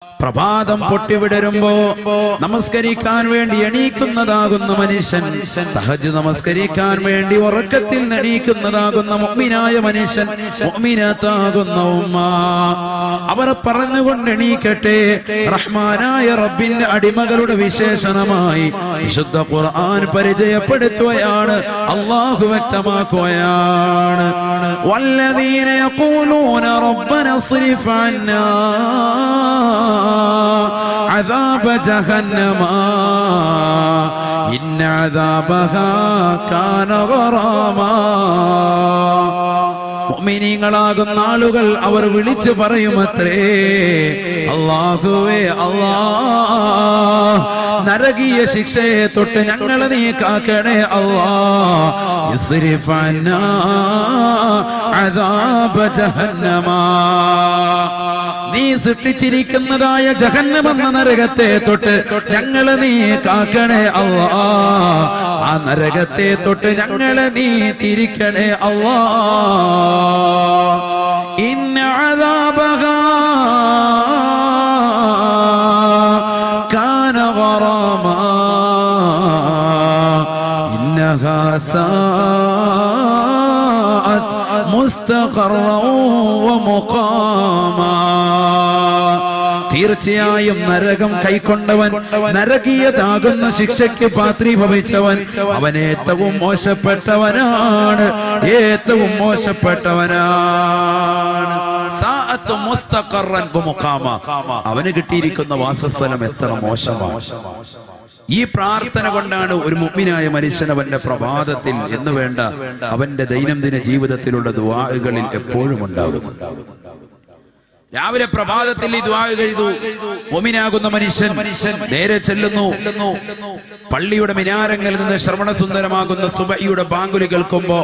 പ്രഭാതം പൊട്ടിവിടരുമ്പോ നമസ്കരിക്കാൻ വേണ്ടി എണീക്കുന്നതാകുന്ന മനുഷ്യൻ, തഹജ്ജുദ് നമസ്കരിക്കാൻ വേണ്ടി ഉറക്കത്തിൽ എണീക്കുന്നതാകുന്ന മുഅ്മിനായ മനുഷ്യൻ, മുഅ്മിനത്താകുന്ന ഉമ്മ, അവർ പറഞ്ഞുകൊണ്ട് എണീക്കട്ടെ. റഹ്മാനായ റബ്ബിന്റെ അടിമകളുടെ വിശേഷണമായി വിശുദ്ധ ഖുർആൻ പരിചയപ്പെടുത്തുകയാണ്, അല്ലാഹു വ്യക്തമാക്കുകയാണ്. വല്ലദീന യഖൂലൂന റബ്ബന സ്രിഫ് അന്നാ عذاب جهنم إن عذابها كان غراما. മുഅ്മിനീങ്ങളാകുന്ന ആളുകൾ അവർ വിളിച്ചു പറയുമത്രേ, അല്ലാഹുവേ അല്ലാഹ്, നരകീയ ശിക്ഷയെ തൊട്ട് ഞങ്ങളെ നീ കാക്കണേ അല്ലാഹ്. ഇസ്രിഫ് അന്നാ അദാബ ജഹന്നമ, നീ സൃഷ്ടിച്ചിരിക്കുന്നതായ ജഹന്നം എന്ന നരകത്തെ തൊട്ട് ഞങ്ങളെ നീ കാക്കണേ അല്ലാഹ്. ആ നരകത്തെ തൊട്ട് ഞങ്ങളെ നീ തിരിക്കണേ അല്ലാഹ്. ഇന്ന അദാബഹാ കാന ഗറാമാ ഇന്നഹാ സാഅത് മുസ്തഖറൻ വമുഖാമാ. തീർച്ചയായും നരകം കൈക്കൊണ്ടവൻ, നരകീയതാകുന്ന ശിക്ഷയ്ക്ക് പാത്രീഭവിച്ചവൻ, അവൻ ഏറ്റവും മോശപ്പെട്ടവനാണ്, ഏറ്റവും മോശപ്പെട്ടവനാണ്. അവന് കിട്ടിയിരിക്കുന്ന വാസസ്ഥലം എത്ര മോശമാണ്. ഈ പ്രാർത്ഥന കൊണ്ടാണ് ഒരു മുഅ്മിനായ മനുഷ്യൻ അവന്റെ പ്രഭാതത്തിൽ എന്ന് വേണ്ട അവന്റെ ദൈനംദിന ജീവിതത്തിലുള്ള ദുആകളിൽ എപ്പോഴും ഉണ്ടാകുന്നു. രാവിലെ പ്രഭാതത്തിൽ ഈ ദുആ എഴുതു. മുഅ്മിനാകുന്ന മനുഷ്യൻ നേരെ ചെല്ലുന്നു, പള്ളിയുടെ മിനാരങ്ങളിൽ നിന്ന് ശ്രവണസുന്ദരമാകുന്ന സുബഹിയുടെ ബാങ്കുലി കേൾക്കുമ്പോ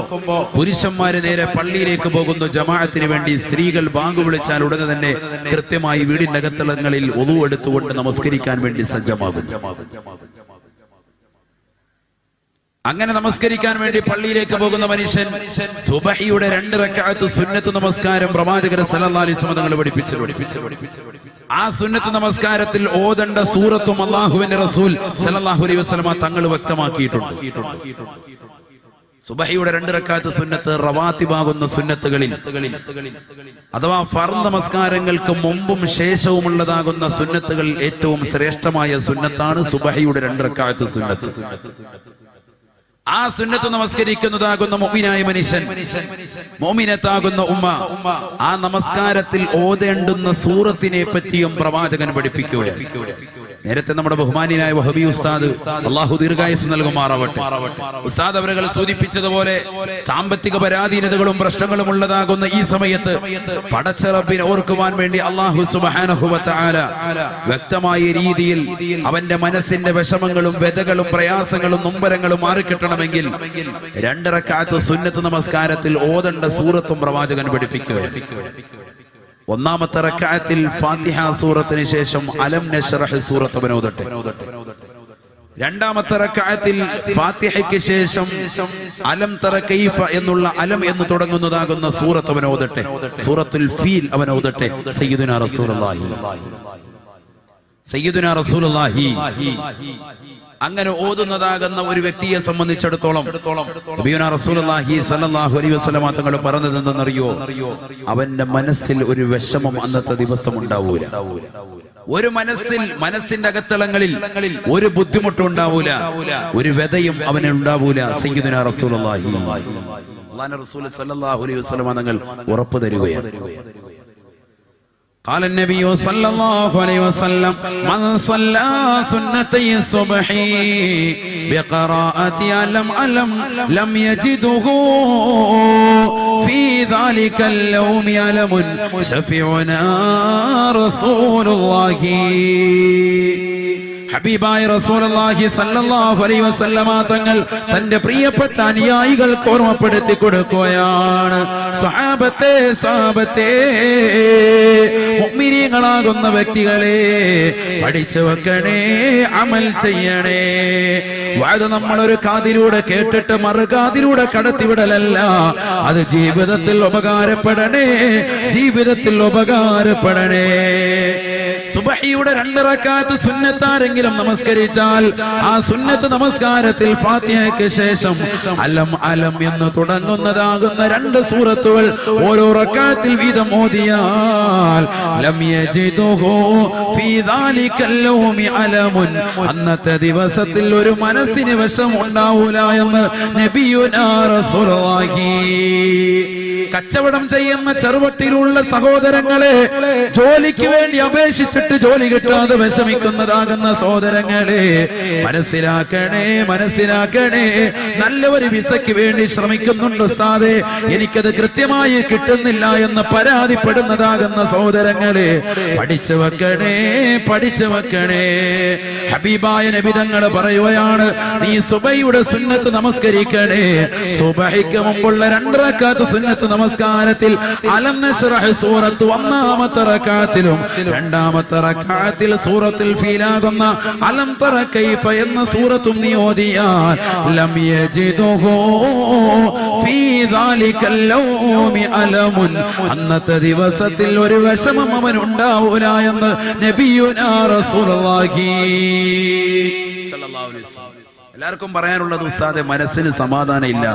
പുരുഷന്മാര് നേരെ പള്ളിയിലേക്ക് പോകുന്നു ജമാഅത്തിന് വേണ്ടി. സ്ത്രീകൾ ബാങ്ക് വിളിച്ചാൽ ഉടനെ തന്നെ കൃത്യമായി വീടിന്റെ അകത്തളങ്ങളിൽ ഒളു എടുത്തുകൊണ്ട് നമസ്കരിക്കാൻ വേണ്ടി സജ്ജമാകും. അങ്ങനെ നമസ്കരിക്കാൻ വേണ്ടി പള്ളിയിലേക്ക് പോകുന്ന മനുഷ്യൻ സുബഹിയുടെ 2 റക്അത്ത് സുന്നത്ത് നമസ്കാരം പ്രവാചകർ സല്ലല്ലാഹു അലൈഹി വസല്ലം തങ്ങൾ പഠിപ്പിച്ചു. ആ സുന്നത്ത് നമസ്കാരത്തിൽ ഓതേണ്ട സൂറത്തും അല്ലാഹുവിന്റെ റസൂൽ സല്ലല്ലാഹു അലൈഹി വസല്ലം തങ്ങൾ വ്യക്തമാക്കിയിട്ടുണ്ട്. സുബഹിയുടെ 2 റക്അത്ത് സുന്നത്ത് റവാത്തിബാകുന്ന സുന്നത്തുകളിൽ അഥവാ ഫർദ് നമസ്കാരങ്ങൾക്ക് മുമ്പും ശേഷവുമുള്ളതാകുന്ന സുന്നത്തുകൾ ഏറ്റവും ശ്രേഷ്ഠമായ സുന്നത്താണ് സുബഹിയുടെ 2 റക്അത്ത് സുന്നത്ത്. ആ സുന്നത്ത് നമസ്കരിക്കുന്നതാകുന്ന മുഅ്മിനായ മനുഷ്യൻ, മുഅ്മിനത്താകുന്ന ഉമ്മ, ആ നമസ്കാരത്തിൽ ഓതേണ്ടുന്ന സൂറത്തിനെ പറ്റിയും പ്രവാചകൻ പഠിപ്പിക്കുകയാണ്. നേരത്തെ നമ്മുടെ ബഹുമാനിയായ വഹബി ഉസ്താദ്, അല്ലാഹു ദീർഘായുസ്സ് നൽകുമാറാവട്ടെ, ഉസ്താദ് അവരുകൾ സൂചിപ്പിച്ചതുപോലെ സാമ്പത്തിക പരാധീനതകളും പ്രശ്നങ്ങളും ഉള്ളതാകുന്ന ഈ സമയത്ത് പടച്ച റബ്ബിനെ ഓർക്കുവാൻ വേണ്ടി അല്ലാഹു സുബ്ഹാനഹു വ തആല വ്യക്തമായ രീതിയിൽ അവന്റെ മനസ്സിന്റെ വിഷമങ്ങളും വ്യതകളും പ്രയാസങ്ങളും നൊമ്പരങ്ങളും മാറിക്കിട്ടണമെങ്കിൽ 2 റക്അത്ത് സുന്നത്ത് നമസ്കാരത്തിൽ ഓതേണ്ട സൂറത്തും പ്രവാചകൻ പഠിപ്പിക്കുകയാണ്. ഒന്നാമത്തെ റക്അത്തിൽ ഫാത്തിഹ സൂറത്തിന് ശേഷം അലം നശ്റഹ് സൂറത്ത് ഓതട്ടെ. രണ്ടാമത്തെ റക്അത്തിൽ ഫാത്തിഹയ്ക്ക് ശേഷം അലം തറ കൈഫ എന്നുള്ള അലം എന്ന് തുടങ്ങുന്നതാകുന്ന സൂറത്ത് അവൻ ഓതട്ടെ. സൂറത്തുൽ ഫീൽ അവൻ ഓതട്ടെ. സയ്യിദുനാ റസൂലുള്ളാഹി അങ്ങനെ ഓതുന്നതാകുന്ന ഒരു വ്യക്തിയെ സംബന്ധിച്ചിടത്തോളം നബിയുനാ റസൂലുള്ളാഹി സ്വല്ലല്ലാഹു അലൈഹി വസല്ലം തങ്ങൾ പറഞ്ഞത് എന്തെന്നറിയോ? അവന്റെ മനസ്സിൽ ഒരു വിഷമം അന്നത്തെ ദിവസം ഉണ്ടാവൂല. ഒരു മനസ്സിന്റെ അകത്തളങ്ങളിൽ ഒരു ബുദ്ധിമുട്ടുണ്ടാവൂല, ഒരു വ്യതയും അവന് ഉണ്ടാവൂല. സയ്യിദുനാ റസൂലുള്ളാഹി അല്ലാഹുവിന്റെ റസൂൽ സ്വല്ലല്ലാഹു അലൈഹി വസല്ലം തങ്ങൾ ഉറപ്പ് തരുകയാണ്. قال النبي صلى الله عليه وسلم من صلى سنتي الصبح بقراءة ألم لم يجده في ذلك اليوم ألم شفيعنا رسول الله. ഹബീബായ റസൂലുള്ളാഹി സ്വല്ലല്ലാഹു അലൈഹി വസല്ലമ തങ്ങൾ തന്റെ പ്രിയപ്പെട്ട അനുയായികൾക്ക് ഓർമ്മപ്പെടുത്തി കൊടുക്കുകയാണ്. സഹാബത്തെ മുഅ്മിനീങ്ങളാകുന്ന വ്യക്തികളെ പഠിച്ചു വെക്കണേ, അമൽ ചെയ്യണേ. വാത് നമ്മളൊരു കാതിലൂടെ കേട്ടിട്ട് മറുകാതിലൂടെ കടത്തിവിടലല്ല, അത് ജീവിതത്തിൽ ഉപകാരപ്പെടണേ, ജീവിതത്തിൽ ഉപകാരപ്പെടണേ. സുബഹിയുടെ 2 റക്അത്ത് സുന്നത്താരെങ്കിലും നമസ്കരിച്ചാൽ ആ സുന്നത്ത് നമസ്കാരത്തിൽ ഫാത്തിഹയ്ക്ക് ശേഷം അലം അലം എന്ന് തുടങ്ങുന്നതാകുന്ന 2 സൂറത്തുകൾ ഓരോ റക്അത്തിൽ വീതം ഓതിയാൽ ലം യജിദുഹു ഫീ ദാലികൽ യൗമി അലമുൻ, അന്നത്തെ ദിവസത്തിൽ ഒരു മനസ്സിന് വിഷം ഉണ്ടാവൂല എന്ന് നബിയുനാ റസൂലുള്ളാഹി. കച്ചവടം ചെയ്യുന്ന ചെറുവട്ടിലുള്ള സഹോദരങ്ങളെ, ജോലിക്ക് വേണ്ടി അപേക്ഷിച്ചിട്ട് ജോലി കിട്ടാതെ വിഷമിക്കുന്നതാകുന്ന സഹോദരങ്ങളെ, മനസ്സിലാക്കണേ. നല്ല ഒരു വിസയ്ക്ക് വേണ്ടി ശ്രമിക്കുന്നുണ്ട് ഉസ്താദേ, എനിക്കത് കൃത്യമായി കിട്ടുന്നില്ല എന്ന് പരാതിപ്പെടുന്നതാകുന്ന സഹോദരങ്ങളെ, പഠിച്ചു വെക്കണേ. ഹബീബായ നബി തങ്ങൾ പറയുകയാണ്, നീ സുബഹിയുടെ സുന്നത്ത് നമസ്കരിക്കണേ. സുബഹിക്ക് മുമ്പുള്ള 2 റക്അത്ത് സുന്നത്ത് നമസ്കാരത്തിൽ അലം നശ്റഹ് സൂറത്ത് 1-ാമത്തെ റക്അത്തിലും 2-ാമത്തെ റക്അത്തിൽ സൂറത്തുൽ ഫീലാകുന്ന അലം തറ കൈഫ എന്ന സൂറത്തും നീ ഓതിയാൽ ലം യജിദുഹു ഫീ ദാലികൽ യൗമി അലമുൻ, അന്നത്തെ ദിവസത്തിൽ ഒരു വിഷമം അവൻ ഉണ്ടാവൂല എന്ന് നബിയുനാ റസൂലുള്ളാഹി സ്വല്ലല്ലാഹു അലൈഹി വസല്ലം. എല്ലാവർക്കും പറയാനുള്ളത് ഉസ്താദെ, മനസ്സിന് സമാധാനം ഇല്ല,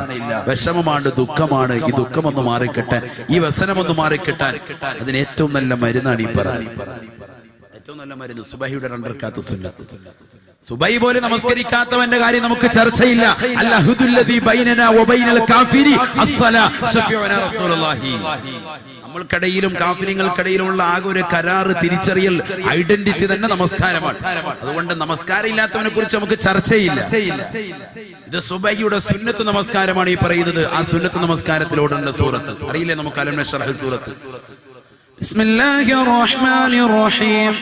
വിഷമമാണ്, ദുഃഖമാണ്. ഈ ദുഃഖമൊന്ന് മാറിക്കിട്ടാൻ, ഈ വ്യസനമൊന്ന് മാറിക്കിട്ടാൻ അതിന് ഏറ്റവും നല്ല മരുന്നാണ് ഈ പറയുന്നത്. ഏറ്റവും നല്ല മരുന്ന് സുബഹിയുടെ 2 റക്അത്ത് സുന്നത്ത്. സുബഹി പോലെ നമസ്കരിക്കാത്തവന്റെ കാര്യം നമുക്ക് ചർച്ചയില്ല. അൽഹുദുല്ലദീ ബൈനനാ വബൈനൽ കാഫിരി അസ്സലാ ശഫീഉനാ റസൂലുള്ളാഹി. നമ്മൾക്കിടയിലും കാഫിരികൾക്കിടയിലുള്ള ആകെ ഒരു കരാറ്, തിരിച്ചറിയൽ, ഐഡന്റിറ്റി തന്നെ നമസ്കാരമാണ്. അതുകൊണ്ട് നമസ്കാരം ഇല്ലാത്തവനെ കുറിച്ച് നമുക്ക് ചർച്ചയില്ല. ഇത് സുബഹിയുടെ സുന്നത്ത് നമസ്കാരമാണ് ഈ പറയുന്നത്. ആ സുന്നത്ത് നമസ്കാരത്തിലോടുള്ള സൂറത്ത് അറിയില്ലേ നമുക്ക്? അലം നശ്റഹ് സൂറത്ത്. بسم الله الرحمن الرحيم.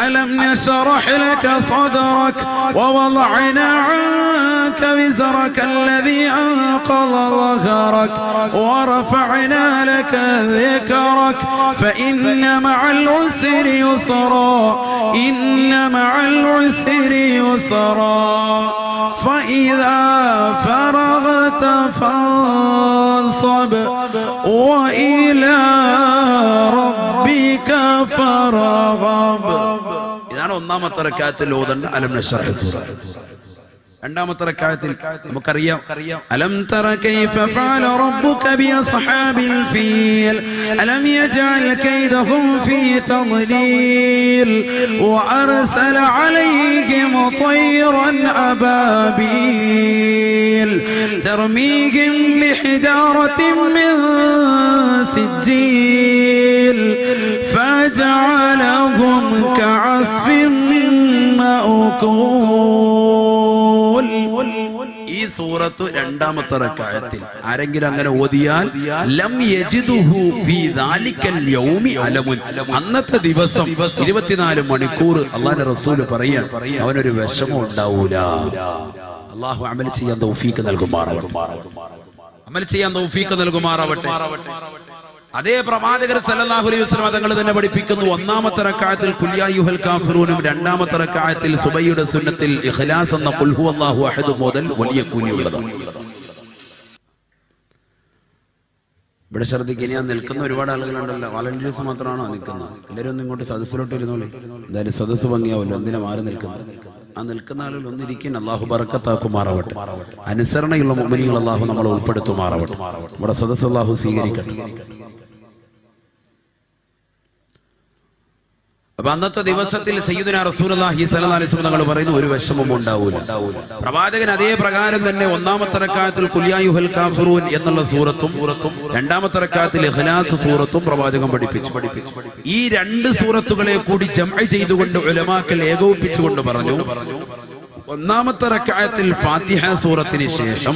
ألم نشرح لك صدرك ووضعنا عنك وزرك الذي أنقض ظهرك ورفعنا لك ذكرك فإن مع العسر يسرا إن مع العسر يسرا فإذا فرغت فانصب وإلى ربك فارغب. ഇതാണ് 1-ാമത്തെ റക്അത്തിൽ ഓതേണ്ട അലം നശ്റഹ് സൂറത്ത്. 2-ാമത്തെ റക്അത്തിൽ നമുക്കറിയാം അലം തറ കൈഫ ഫഅല റബ്ബുക ബി അസ്ഹാബിൽ ഫീൽ അലം യജഅൽ കൈദഹും ഫീ തദ്ലീൽ വഅർസല അലൈഹിം طيرا അബാബീൽ തർമീഹിം ബിഹിജാറത്തിൻ മിൻ സിജ്ജീൽ ഫജഅലഹും കഅസ്ഫിൻ മഅകൂൽ. ഈ സൂറത്ത് 2-ാമത്തെ റക്അത്തിൽ ആരെങ്കിലും അങ്ങനെ ഓതിയാൽ ലം യജിദുഹു ഫീ ദാലികൽ യൗമി അലമുൻ, അന്നത്തെ ദിവസം 24 മണിക്കൂർ അല്ലാഹുവിന്റെ റസൂൽ പറയാൻ അവനൊരു വിഷമം ഉണ്ടാവൂല. അല്ലാഹു അമൽ ചെയ്യാൻ തൗഫീഖ് നൽകുമാറാവട്ടെ. അതേ പ്രവാചകർ സല്ലല്ലാഹു അലൈഹി വസല്ലം തങ്ങൾ തന്നെ പഠിപ്പിക്കുന്നു, 1-ാമത്തെ റക്അത്തിൽ ഖുൽ യാ അയ്യുഹൽ കാഫിറൂനും 2-ാമത്തെ റക്അത്തിൽ സുബഹിയുടെ സുന്നത്തിൽ ഇഖ്ലാസ് എന്ന ഖുൽ ഹുവല്ലാഹു അഹദ് മുതൽ വലിയ കൂലിയുള്ളതാണ്. ഇവിടെ ശ്രദ്ധിക്കുക, ഞാൻ നിൽക്കുന്ന ഒരുപാട് ആളുകളുണ്ടല്ലോ, വാളണ്ടിയേഴ്സ് മാത്രമാണോ നിൽക്കുന്നത്? എല്ലാവരും ഒന്നും ഇങ്ങോട്ട് സദസ്സിലോട്ട് ഇരുന്നോളൂ. എന്തായാലും സദസ്സ് ഭംഗിയാവുമല്ലോ, എന്തിനാ മാറി നിൽക്കുന്നത്? ആ നിൽക്കുന്ന ആളുകൾ ഒന്നിരിക്കാൻ അള്ളാഹു ബറക്കത്താക്കുമാറാവട്ടെ. അനുസരണയുള്ള മുഅ്മിനീങ്ങൾ അള്ളാഹു നമ്മളെ ഉൾപ്പെടുത്തുമാറാവട്ടെ. നമ്മുടെ സദസ്സ് അള്ളാഹു സ്വീകരിക്കട്ടെ. അപ്പൊ അന്നത്തെ ദിവസത്തിൽ സയ്യിദുനാ റസൂലുള്ളാഹി സ്വല്ലല്ലാഹു അലൈഹി വസല്ലം തങ്ങൾ പറയുന്നു, ഒരു വിഷമം ഉണ്ടാവൂല. പ്രവാചകൻ അതേ പ്രകാരം തന്നെ 1-ാമത്തെ റക്അത്തിൽ ഖുൽ യാ അയ്യുഹൽ കാഫിറൂൻ എന്നുള്ള സൂറത്തും 2-ാമത്തെ റക്അത്തിൽ ഇഖ്ലാസ് സൂറത്തും പ്രവാചകൻ പഠിപ്പിച്ചു. ഈ 2 സൂറത്തുകളെ കൂടി ജംഅ് ചെയ്തുകൊണ്ട് ഉലമാക്കൾ ഏകോപിപ്പിച്ചുകൊണ്ട് പറഞ്ഞു, 1-ാമത്തെ റക്അത്തിൽ ഫാത്തിഹ സൂറത്തിന് ശേഷം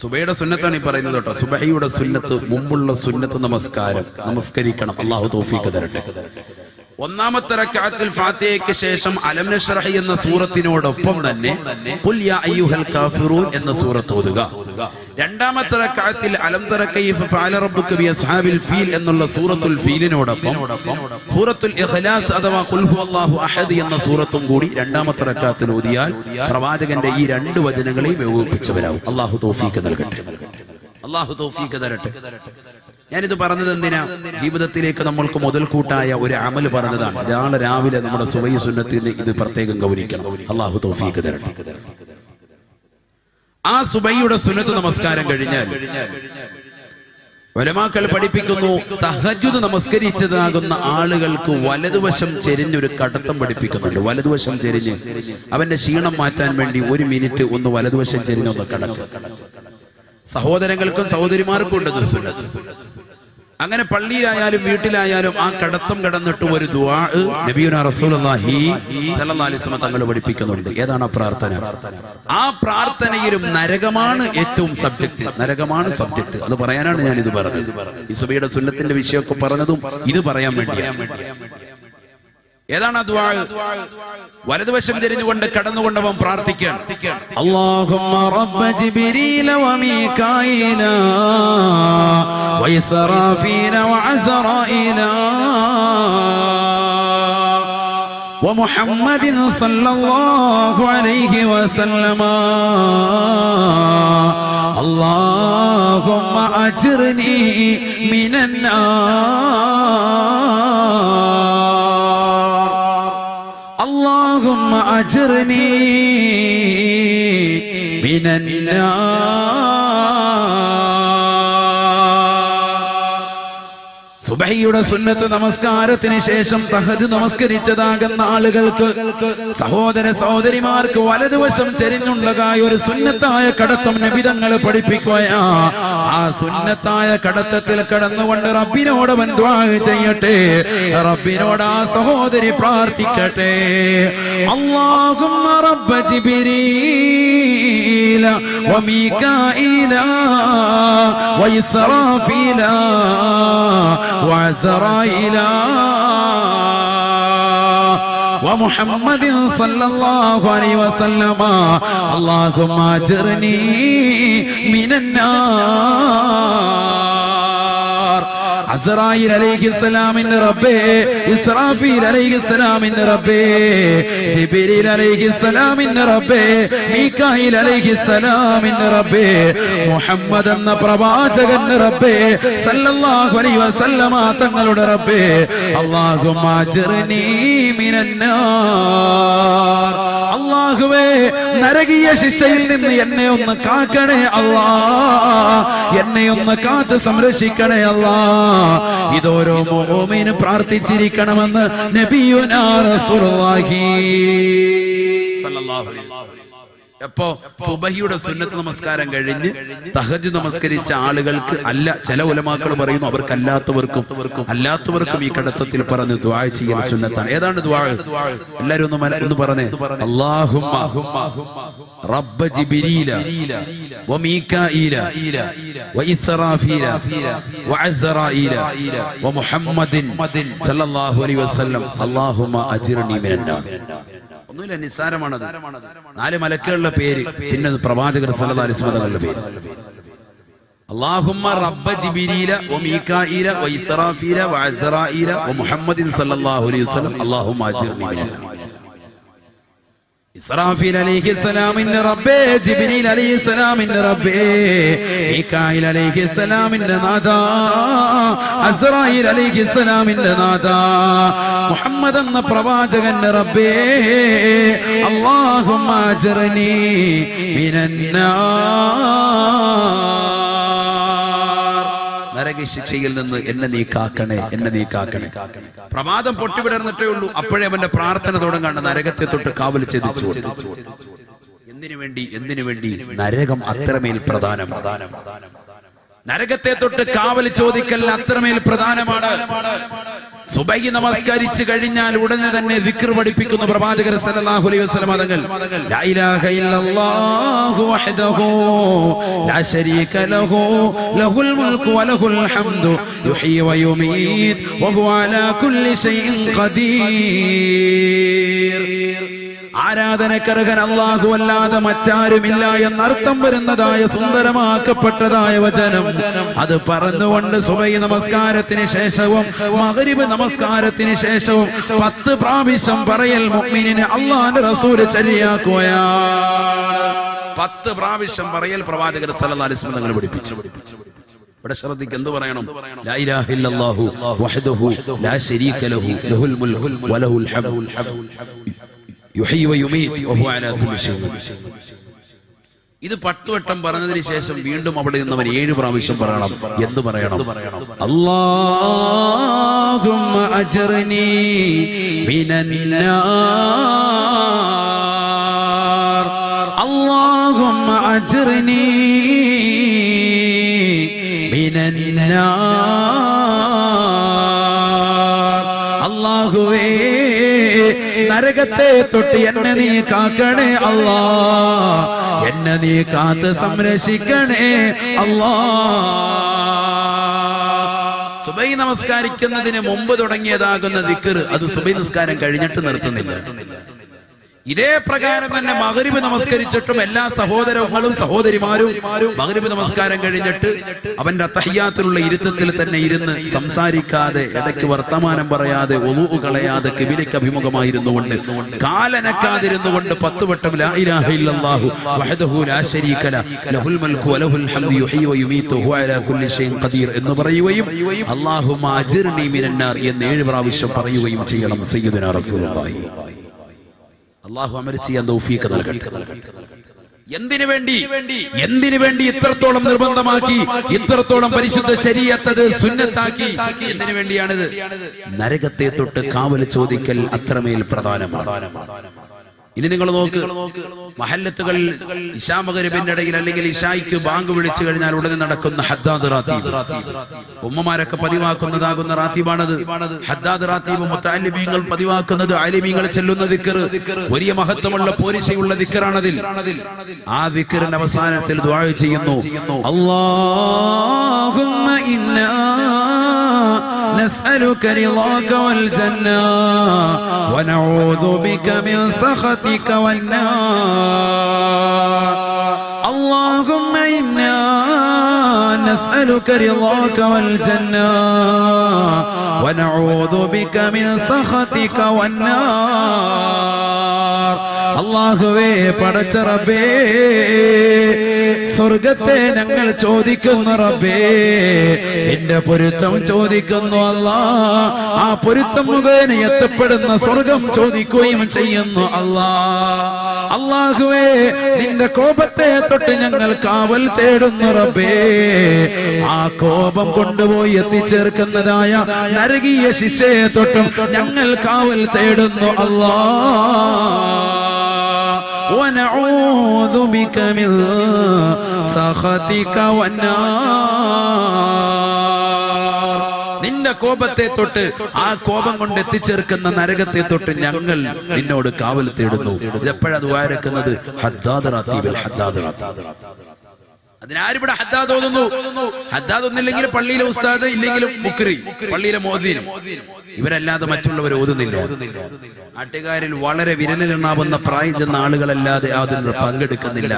സുബഹിയുടെ സുന്നത്താണ് ഈ പറയുന്നത് കേട്ടോ. സുബഹിയുടെ സുന്നത്ത് മുമ്പുള്ള സുന്നത്ത് നമസ്കരിക്കണം. അല്ലാഹു തൗഫീഖ് തരട്ടെ. 1-ാമത്തെ റക്അത്തിൽ ഫാത്തിഹയ്ക്ക് ശേഷം അലം നശ്റഹ് എന്ന സൂറത്തിനോടൊപ്പം തന്നെ ഖുൽ യാ അയ്യുഹൽ കാഫിറൂൻ എന്ന സൂറത്ത് ഓതുക. 2-ാമത്തെ റക്അത്തിൽ അലം തറ കൈഫ ഫഅല റബ്ബുക ബി അസ്ഹാബിൽ ഫീൽ എന്നുള്ള സൂറത്തുൽ ഫീലിനോടൊപ്പം സൂറത്തുൽ ഇഖ്ലാസ് അഥവാ ഖുൽ ഹുവല്ലാഹു അഹദ് എന്ന സൂറത്തും കൂടി 2-ാമത്തെ റക്അത്തിൽ ഓതിയാൽ പ്രവാചകന്റെ ഈ 2 വചനങ്ങളെയും ഏകോപിപ്പിച്ചവരാകും. അല്ലാഹു തൗഫീഖ് നൽകട്ടെ. അല്ലാഹു തൗഫീഖ് തരട്ടെ. ഞാനിത് പറഞ്ഞത് എന്തിനാ? ജീവിതത്തിലേക്ക് നമ്മൾക്ക് മുതൽക്കൂട്ടായ ഒരു അമല് പറഞ്ഞതാണ്. നാളെ രാവിലെ നമ്മുടെ സുബഹി സുന്നത്തിന് ഇത് പ്രത്യേകം ഗൗനിക്കണം. അല്ലാഹു തൗഫീഖ് തരട്ടെ. ആ സുബഹിയുടെ സുന്നത്ത് നമസ്കാരം കഴിഞ്ഞാൽ ഉലമാക്കൾ പഠിപ്പിക്കുന്നു, തഹജ്ജുദ് നമസ്കരിച്ചതാകുന്ന ആളുകൾക്ക് വലതുവശം ചെരിഞ്ഞൊരു കടത്തം പഠിപ്പിക്കുന്നുണ്ട്. വലതുവശം ചെരിഞ്ഞ് അവന്റെ ക്ഷീണം മാറ്റാൻ വേണ്ടി 1 മിനിറ്റ് ഒന്ന് വലതുവശം ചെരിഞ്ഞൊന്ന് കടക്കുക. സഹോദരങ്ങൾക്കും സഹോദരിമാർക്കും ഉണ്ട് സുന്നത്ത്. അങ്ങനെ പള്ളിയിലായാലും വീട്ടിലായാലും ആ കടത്തം കടന്നിട്ട് ഒരു ദുആ നബിയുനാ റസൂലുള്ളാഹി സ്വല്ലല്ലാഹു അലൈഹി വസല്ലം തങ്ങൾ പഠിപ്പിക്കുന്നുണ്ട്. ഏതാണ് ആ പ്രാർത്ഥന? ആ പ്രാർത്ഥനയിലും നരകമാണ് ഏറ്റവും സബ്ജക്ട്. നരകമാണ് സബ്ജക്ട്. അത് പറയാനാണ് ഞാൻ ഇത് പറഞ്ഞത്. ഈ സുബഹിയുടെ സുന്നത്തിന്റെ വിഷയമൊക്കെ പറഞ്ഞതും ഇത് പറയാൻ വേണ്ടിയാണ്. ഏതാണ് ആ ദുആ? വലതുവശം തിരിഞ്ഞുകൊണ്ട് കടന്നുകൊണ്ടവൻ പ്രാർത്ഥിക്കുകയാണ്. അല്ലാഹുമ്മ റബ്ബ ജിബ്രീല വമീകായില വഇസ്റാഫീല വഅസ്റായില വമുഹമ്മദിൻ സല്ലല്ലാഹു അലൈഹി വസല്ലമ അല്ലാഹുമ്മ അജ്ർനി മിനൻ اللهم أجرني من സുബഹിയുടെ സുന്നത്ത് നമസ്കാരത്തിന് ശേഷം തഹജ്ജുദ് നമസ്കരിച്ചതാകുന്ന ആളുകൾക്ക്, സഹോദര സഹോദരിമാർക്ക് വലതുവശം ചെരിഞ്ഞുള്ളതായ ഒരു സുന്നത്തായ കടത്തം നബി തങ്ങൾ പഠിപ്പിക്കുകയാ. ആ സുന്നത്തായ കടത്തത്തിൽ കടന്നുകൊണ്ട് റബ്ബിനോട് അവൻ ദുആ ചെയ്യട്ടെ. റബ്ബിനോട് ആ സഹോദരി പ്രാർത്ഥിക്കട്ടെ. അല്ലാഹുമ്മ റബ്ബ ജിബ്രീല വമീകായില വഇസ്റാഫീല وعزرائيل ومحمد صلى الله عليه وسلم اللهم اجرني من النار. അസ്റായീൽ അലൈഹിസ്സലാമിന്റെ റബ്ബേ, ഇസ്രാഫീൽ അലൈഹിസ്സലാമിന്റെ റബ്ബേ, ജിബ്രീൽ അലൈഹിസ്സലാമിന്റെ റബ്ബേ, മീകായിൽ അലൈഹിസ്സലാമിന്റെ റബ്ബേ, മുഹമ്മദ് എന്ന പ്രവാചകന്റെ റബ്ബേ സല്ലല്ലാഹു അലൈഹി വസല്ലമ തങ്ങളുടെ റബ്ബേ, അല്ലാഹുമ്മ അജ്ർനീ മിനന്നാർ. അല്ലാഹുവേ, നരകീയ ശിക്ഷയിൽ നിന്ന് എന്നെ ഒന്ന് കാക്കണേ അല്ലാഹ്. എന്നെ ഒന്ന് കാത്ത് സംരക്ഷിക്കണേ അല്ലാഹ്. ഇതോരോ മുഅ്മിനും പ്രാർത്ഥിച്ചിരിക്കണമെന്ന് നബിയുനാ റസൂലുള്ളാഹി സ്വല്ലല്ലാഹു അലൈഹി വസല്ലം. എപ്പോ സുബഹിയുടെ സുന്നത്ത് നമസ്കാരം കഴിഞ്ഞ് തഹജ്ജുദ് നമസ്കരിച്ച ആളുകൾക്ക് അല്ല, ചില ഉലമാക്കൾ പറയുന്നു അല്ലാത്തവർക്കും ഈ കടത്തത്തിൽ പറഞ്ഞ് ദുആ ചെയ്യൽ സുന്നത്താണ്. ഏതാണ് ദുആ? എല്ലാവരും ഒന്ന് പറഞ്ഞേ. അല്ലാഹുമ്മ റബ്ബ ജിബ്രീല വമീകായില വഇസ്റാഫീല വഅസ്റായീല വമുഹമ്മദിൻ സല്ലല്ലാഹു അലൈഹി വസല്ലം അല്ലാഹുമ്മ അജ്ർനി മിനന്നാർ. ഒന്നുമില്ല, നിസ്സാരമാണത്. 4 മലക്കുകളുടെ പേര്, പിന്നെ പ്രവാചകർ സല്ലല്ലാഹു അലൈഹി വസല്ലമയുടെ പേര്. അല്ലാഹുമ്മ റബ്ബ ജിബ്രീല വമീകായില വഇസ്റാഫീല വഅസ്റായീല വമുഹമ്മദിൻ സല്ലല്ലാഹു അലൈഹി വസല്ലം അല്ലാഹുമ്മ അജ്ർനി മിനന്നാർ. ഇസ്രാഫീൽ അലൈഹിസ്സലാമിന്റെ റബ്ബേ, ജിബ്രീൽ അലൈഹിസ്സലാമിന്റെ റബ്ബേ, മീകായിൽ അലൈഹിസ്സലാമിന്റെ നാഥാ, അസ്റായീൽ അലൈഹിസ്സലാമിന്റെ നാഥാ, മുഹമ്മദ് എന്ന പ്രവാചകന്റെ റബ്ബേ, അല്ലാഹുമ്മ അജ്ർനി മിനന്നാർ. നരക ശിക്ഷയിൽ നിന്ന് എന്നെ നീ കാക്കണേ, എന്നെ നീ കാക്കണേ. പ്രമാദം പൊട്ടിവിടർന്നിട്ടേ ഉള്ളൂ, അപ്പോഴേ അവന്റെ പ്രാർത്ഥന തുടങ്ങാണ്. നരകത്തെ തൊട്ട് കാവൽ ചെയ്തിച്ചു. എന്തിനു വേണ്ടി? നരകം അത്രമേൽ പ്രധാനം. നരകത്തെ തൊട്ട് കാവൽ ചോദിക്കൽ അത്രമേൽ പ്രധാനമാണ്. സുബഹി നമസ്കരിച്ചു കഴിഞ്ഞാൽ ഉടനെ തന്നെ ദിക്ർ പഠിപ്പിക്കുന്ന പ്രവാചകർ സല്ലല്ലാഹു അലൈഹി വസല്ലം തങ്ങൾ, ലാ ഇലാഹ ഇല്ലല്ലാഹു വഹ്ദഹു ലാ ശരീക ലഹു ലഹുൽ മുൽക്കു വലഹുൽ ഹംദു യുഹ്യി വയുമീത് വഹുവ അലാ കുല്ലി ശൈഇൻ ഖദീർ. ആരാധനക്കർഹൻ അല്ലാഹു അല്ലാതെ മറ്റാരുമില്ല എന്നർത്ഥം വരുന്നതായ സുന്ദരമാക്കപ്പെട്ടതായ വചനം, അത് പറഞ്ഞുകൊണ്ട് സുബഹി നമസ്കാരത്തിന് ശേഷവും മഗ്രിബ് നമസ്കാരത്തിന് ശേഷവും 10 പ്രാവശ്യം പറയൽ മുഅ്മിനിനെ അല്ലാഹുവിന്റെ റസൂൽ ചര്യയാക്കുകയാണ്. 10 പ്രാവശ്യം പറയൽ പ്രവാചകർ സല്ലല്ലാഹു അലൈഹി വസല്ലം പഠിപ്പിച്ചു. ഇവിടെ ശ്രദ്ധിക്കുക, എന്ത് പറയണം? ലാ ഇലാഹ ഇല്ലല്ലാഹു വഹ്ദഹു ലാ ശരീക ലഹു ലഹുൽ മുൽകു വലഹുൽ ഹംദു യുഹ്യി വയുമീത് വഹുവ അലാ കുല്ലി ഷൈഇൻ. ഇത് 10 വട്ടം പറഞ്ഞതിന് ശേഷം വീണ്ടും അവിടെ നിന്നവൻ 7 പ്രാവശ്യം പറയണം. എന്ത് പറയണം? അല്ലാഹുമ്മ അജ്ർനി മിനന്നാർ, അല്ലാഹുമ്മ അജ്ർനി മിനന്നാർ. അല്ലാഹുവേ നരകത്തെ തൊട്ട് എന്നെ നീ കാക്കണേ അല്ലാ, എന്നെ നീ കാത്ത് സംരക്ഷിക്കണേ അല്ലാ. സുബൈ നമസ്കാരിക്കുന്നതിന് മുമ്പ് തുടങ്ങിയതാകുന്ന ദിക്ർ അത് സുബൈ നിസ്കാരം കഴിഞ്ഞിട്ട് നിർത്തുന്നില്ല. ഇതേ പ്രകാരം തന്നെ മഗ്രിബ് നമസ്കരിച്ചിട്ടും എല്ലാ സഹോദരങ്ങളും സഹോദരിമാരും മഗ്രിബ് നമസ്കാരം കഴിഞ്ഞിട്ട് അവന്റെ തഹയ്യാത്തിലുള്ള ഇരുത്തത്തിൽ തന്നെ ഇരുന്ന് സംസാരിക്കാതെ, ഇടയ്ക്ക് വർത്തമാനം പറയാതെ, വുളൂ കളയാതെ കിബിലയ്ക്ക് അഭിമുഖമായിരുന്നുകൊണ്ട് കാലനക്കാതിരുന്നുകൊണ്ട് 10 വട്ടം ലാ ഇലാഹ ഇല്ലല്ലാഹു വഹ്ദഹു ലാ ശരീക ലഹുൽ മുൽകു വലഹുൽ ഹംദു യുഹ്യി വയുമീതു വഹുവ അലാ കുല്ലി ഷൈഇൻ ഖദീർ എന്ന് പറയുകയും അല്ലാഹുമ്മ അജ്ർനി മിനന്നാർ എന്ന് 7 പ്രാവശ്യം പറയുകയും ചെയ്യണം. സയ്യിദുനാ റസൂലുള്ളാഹി അല്ലാഹു അമൽ ചെയ്യാൻ തൗഫീഖ് നൽകട്ടെ. എന്തിനു വേണ്ടി ഇത്രത്തോളം നിർബന്ധമാക്കി, ഇത്രത്തോളം പരിശുദ്ധ ശരീഅത്ത് സുന്നത്താക്കി? എന്തിനു വേണ്ടിയാണിത്? നരകത്തെ തൊട്ട് കാവൽ ചോദിക്കൽ അത്രമേൽ പ്രധാനമാണ്. ഇനി നിങ്ങൾ നോക്ക്, മഹല്ലത്തുകൾ ഇശാ മഗ്രിബിന്റെ ഇടയിൽ അല്ലെങ്കിൽ ഇശായിക്ക് ബാങ്ക് വിളിച്ചു കഴിഞ്ഞാൽ ഉടനെ നടക്കുന്ന ഹദ്ദാദ് റാത്തീബ്, ഉമ്മമാരൊക്കെ പതിവാക്കുന്നതാകുന്ന റാത്തീബാണത്. ഹദ്ദാദ് റാത്തീബ് മുതഅല്ലിമീങ്ങൾ പതിവാക്കുന്നത്, ആലിമീങ്ങൾ ചെല്ലുന്ന ദിക്ർ, വലിയ മഹത്വമുള്ള പോരിശയുള്ള ദിക്റാണതിൽ. ആ ദിക്റിന്റെ അവസാനത്തിൽ ദുആ ചെയ്യുന്നു, അല്ലാഹുമ്മ ഇന്നാ نسألك رضاك والجنة ونعوذ بك من سخطك والنار. اللهم إنا نسألك رضاك والجنة ونعوذ بك من سخطك والنار. അല്ലാഹുവേ, പടച്ച റബ്ബേ, സ്വർഗത്തെ ഞങ്ങൾ ചോദിക്കുന്നു റബ്ബേ, എന്റെ പൊരുത്തം ചോദിക്കുന്നു അല്ലാ. ആ പൊരുത്തം മുഖേന എത്തപ്പെടുന്ന സ്വർഗം ചോദിക്കുകയും ചെയ്യുന്നു അല്ലാ. അല്ലാഹുവേ, നിന്റെ കോപത്തെ തൊട്ട് ഞങ്ങൾ കാവൽ തേടുന്നു റബ്ബേ. ആ കോപം കൊണ്ടുപോയി എത്തിച്ചേർക്കുന്നതായ നരകീയ ശിക്ഷയെ തൊട്ടും ഞങ്ങൾ കാവൽ തേടുന്നു അല്ലാ. ونعوذ بك من سخطك والنار. നിന്റെ കോപത്തെ തൊട്ട്, ആ കോപം കൊണ്ട് എത്തിച്ചേർക്കുന്ന നരകത്തെ തൊട്ട് ഞങ്ങൾ നിന്നോട് കാവൽ തേടുന്നു. ഇതെപ്പോഴാണ് ദുആ ഇറക്കുന്നത്? ഹദ്ദാദ് റാത്തീബിൽ. ഹദ്ദാദ് അതിനാരിവിടെ ഹദ്ദാദ് ഓതുന്നു? ഹദ്ദാദ് ഒന്നില്ലെങ്കിൽ പള്ളിയിലെ ഉസ്താദ്, ഇല്ലെങ്കിലും മുക്രി, പള്ളിയിലെ മോദീനും. ഇവരല്ലാതെ മറ്റുള്ളവർ ഓതുന്നില്ല. നാട്ടുകാരിൽ വളരെ വിരലിലെണ്ണാവുന്ന പ്രായം ചെന്ന ആളുകളല്ലാതെ അതിന് പങ്കെടുക്കുന്നില്ല.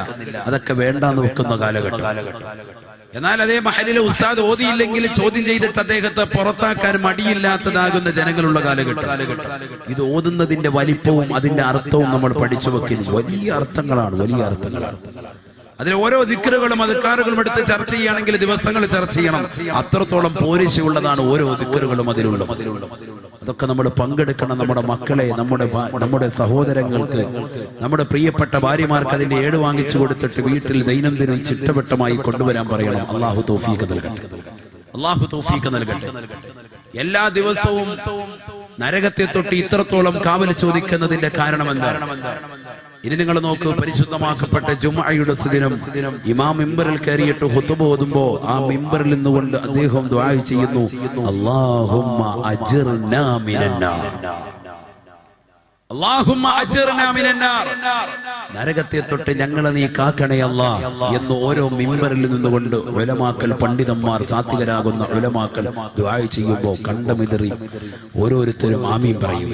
അതൊക്കെ വേണ്ടാന്ന് വെക്കുന്ന കാലഘട്ടം. എന്നാൽ അതേ മഹലിലെ ഉസ്താദ് ഓതിയില്ലെങ്കിൽ ചോദ്യം ചെയ്തിട്ട് അദ്ദേഹത്തെ പുറത്താക്കാൻ മടിയില്ലാത്തതാകുന്ന ജനങ്ങളുള്ള കാലഘട്ടം. ഇത് ഓതുന്നതിന്റെ വലിപ്പവും അതിന്റെ അർത്ഥവും നമ്മൾ പഠിച്ചു വെക്കുന്നു. വലിയ അർത്ഥങ്ങളാണ്, വലിയ അർത്ഥങ്ങളാണ്. അതിൽ ഓരോ ദിക്റുകളും അദ്കാറുകളും എടുത്ത് ചർച്ച ചെയ്യുകയാണെങ്കിൽ ദിവസങ്ങൾ ചർച്ച ചെയ്യണം. അത്രത്തോളം പോരിശുള്ളതാണ് ഓരോ ദിക്റുകളും അതിലുള്ള. അതൊക്കെ നമ്മൾ പങ്കെടുക്കണം. നമ്മുടെ മക്കളെ, നമ്മുടെ സഹോദരങ്ങൾക്ക്, നമ്മുടെ പ്രിയപ്പെട്ട ഭാര്യമാർക്ക് അതിന്റെ ഏട് വാങ്ങിച്ചു കൊടുത്തിട്ട് വീട്ടിൽ ദൈനംദിനം ചിട്ടവട്ടമായി കൊണ്ടുവരാൻ പറയണം. അല്ലാഹു തൗഫീഖ് നൽകട്ടെ. അല്ലാഹു തൗഫീഖ് നൽകട്ടെ. എല്ലാ ദിവസവും നരകത്തെ തൊട്ട് ഇത്രത്തോളം കാവൽ ചോദിക്കുന്നതിന്റെ കാരണം എന്താണ്? ഇനി നിങ്ങൾ നോക്കൂ, പരിശുദ്ധമാക്കപ്പെട്ട ജുമുഅയുടെ സുദിനം ഇമാം മിമ്പറിൽ കയറിയിട്ട് ഖുതുബ ഓതുമ്പോ ആ മിമ്പറിൽ നിന്നുകൊണ്ട് അദ്ദേഹം ദുആ ചെയ്യുന്നു, അല്ലാഹുമ്മ അജ്ർനാ മിനന്നാർ, അല്ലാഹുമ്മ അജ്ർനാ മിനന്നാർ, നരകത്തെ തൊട്ട് ഞങ്ങളെ നീ കാക്കണേ അല്ലാ എന്ന് ഓരോ മിമ്പറിൽ നിന്നുകൊണ്ട് ഉലമാക്കൾ, പണ്ഡിതന്മാർ, സാത്വികരാകുന്ന ഉലമാക്കൾ ദുആ ചെയ്യുമ്പോൾ കണ്ടമിതറി ഓരോരുത്തരും ആമീൻ പറയും.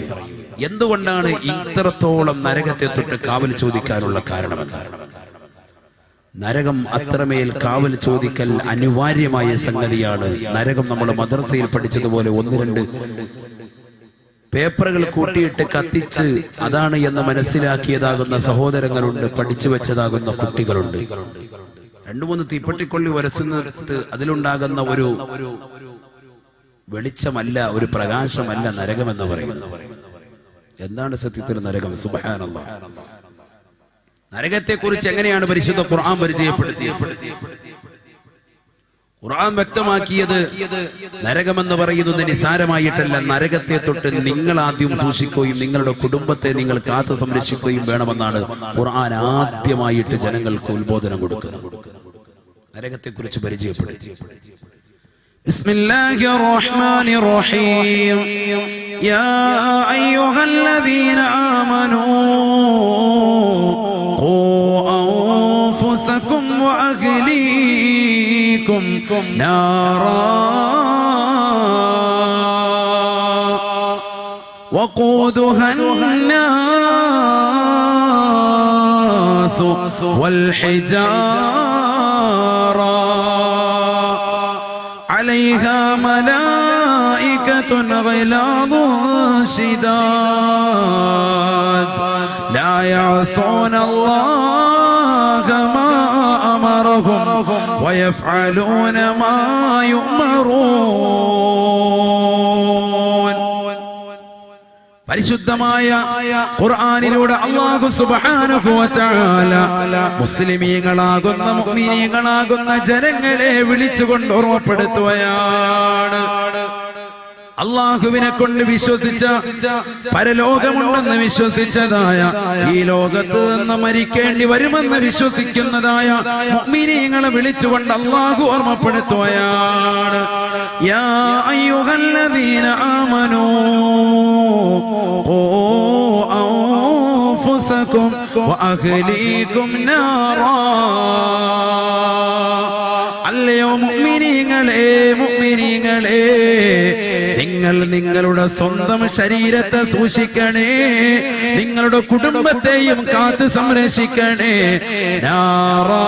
എന്തുകൊണ്ടാണ് ഇത്രത്തോളം നരകത്തെ തൊട്ട് കാവൽ ചോദിക്കാനുള്ള കാരണം? നരകം അത്രമേൽ കാവൽ ചോദിക്കൽ അനിവാര്യമായ സംഗതിയാണ്. നരകം നമ്മൾ മദ്രസയിൽ പഠിച്ചതുപോലെ 1-2 പേപ്പറുകൾ കൂട്ടിയിട്ട് കത്തിച്ച് അതാണ് എന്ന് മനസ്സിലാക്കിയതാകുന്ന സഹോദരങ്ങളുണ്ട്, പഠിച്ചു വെച്ചതാകുന്ന കുട്ടികളുണ്ട്. 2-3 തീപ്പെട്ടിക്കൊള്ളി ഉരസുന്നിട്ട് അതിലുണ്ടാകുന്ന ഒരു വെളിച്ചമല്ല, ഒരു പ്രകാശമല്ല നരകമെന്ന് പറയുന്നത്. എന്താണ് സത്യത്തിൽ നരകം? സുബ്ഹാനല്ലാഹ്. നരകത്തെ കുറിച്ച് എങ്ങനെയാണ് പരിശുദ്ധ ഖുർആൻ പരിചയപ്പെടുത്തിയത്? ഖുർആൻ വ്യക്തമാക്കിയത് നരകമെന്ന് പറയുന്നത് നിസാരമായിട്ടല്ല. നരകത്തെ തൊട്ട് നിങ്ങൾ ആദ്യം സൂക്ഷിക്കുകയും നിങ്ങളുടെ കുടുംബത്തെ നിങ്ങൾ കാത്തു സംരക്ഷിക്കുകയും വേണമെന്നാണ് ഖുർആൻ ആദ്യമായിട്ട് ജനങ്ങൾക്ക് ഉത്ബോധനം കൊടുക്കുന്നത്. നരകത്തെ കുറിച്ച് പരിചയപ്പെടുത്തി. ബിസ്മില്ലാഹിർ റഹ്മാനിർ റഹീം. യാ അയ്യുഹല്ലദീന ആമനൂ ഖൂ അൻഫുസകും വഅഹ്ലീകും നാറാ വഖൂദുഹാ الناس والحجارة عليها ملائكة غلاظ شداد لا يعصون الله ما أمرهم ويفعلون ما يؤمرون. പരിശുദ്ധമായ ഖുർആനിലൂടെ അല്ലാഹു സുബ്ഹാനഹു വ തആല മുസ്ലിമീങ്ങളാകുന്ന മുഅ്മിനീങ്ങളാകുന്ന ജനങ്ങളെ വിളിച്ചുകൊണ്ട് ഓർമ്മപ്പെടുത്തുകയാണ്. അള്ളാഹുവിനെ കൊണ്ട് വിശ്വസിച്ച, പരലോകമുണ്ടെന്ന് വിശ്വസിച്ചതായ, ഈ ലോകത്ത് നിന്ന് മരിക്കേണ്ടി വരുമെന്ന് വിശ്വസിക്കുന്നതായ മുഅ്മിനീങ്ങളെ വിളിച്ചുകൊണ്ട് അള്ളാഹു ഓർമ്മപ്പെടുത്തുകയാണ്. യാ അയ്യുഹല്ലദീന ആമനൂ ഖൂ അൻഫുസകും വഅഹ്ലീകും നാറാ. അല്ലയോ മുഅ്മിനീങ്ങളെ, മുഅ്മിനീങ്ങളെ, നിങ്ങൾ നിങ്ങളുടെ സ്വന്തം ശരീരത്തെ സൂക്ഷിക്കണേ, നിങ്ങളുടെ കുടുംബത്തെയും കാത്ത് സംരക്ഷിക്കണേ. നാറാ,